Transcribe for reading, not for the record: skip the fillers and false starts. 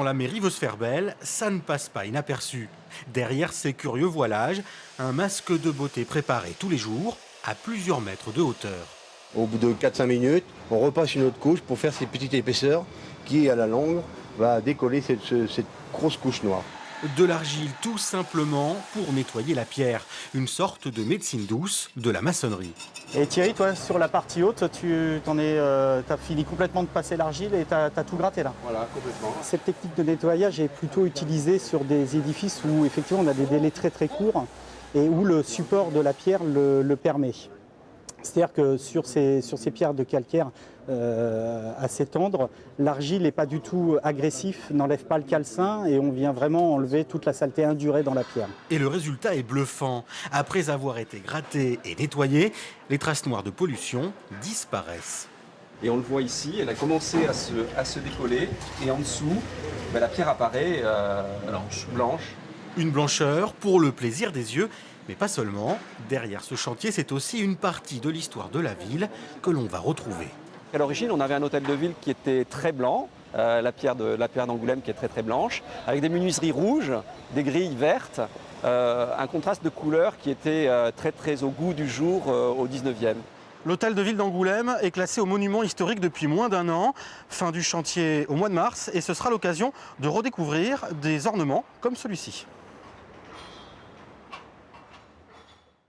Quand la mairie veut se faire belle, ça ne passe pas inaperçu. Derrière ces curieux voilages, un masque de beauté préparé tous les jours à plusieurs mètres de hauteur. Au bout de 4-5 minutes, on repasse une autre couche pour faire cette petite épaisseur qui, à la longue, va décoller cette grosse couche noire. De l'argile tout simplement pour nettoyer la pierre. Une sorte de médecine douce de la maçonnerie. Et Thierry, toi, sur la partie haute, t'as fini complètement de passer l'argile et t'as tout gratté là. Voilà, complètement. Cette technique de nettoyage est plutôt utilisée sur des édifices où effectivement on a des délais très très courts et où le support de la pierre le permet. C'est-à-dire que sur ces pierres de calcaire assez tendres, l'argile n'est pas du tout agressif, n'enlève pas le calcin et on vient vraiment enlever toute la saleté indurée dans la pierre. Et le résultat est bluffant. Après avoir été gratté et nettoyé, les traces noires de pollution disparaissent. Et on le voit ici, elle a commencé à se décoller et en dessous, la pierre apparaît blanche. Une blancheur pour le plaisir des yeux, mais pas seulement. Derrière ce chantier, c'est aussi une partie de l'histoire de la ville que l'on va retrouver. À l'origine, on avait un hôtel de ville qui était très blanc, la pierre d'Angoulême qui est très très blanche, avec des menuiseries rouges, des grilles vertes, un contraste de couleurs qui était très très au goût du jour au 19e. L'hôtel de ville d'Angoulême est classé au monument historique depuis moins d'un an. Fin du chantier au mois de mars et ce sera l'occasion de redécouvrir des ornements comme celui-ci.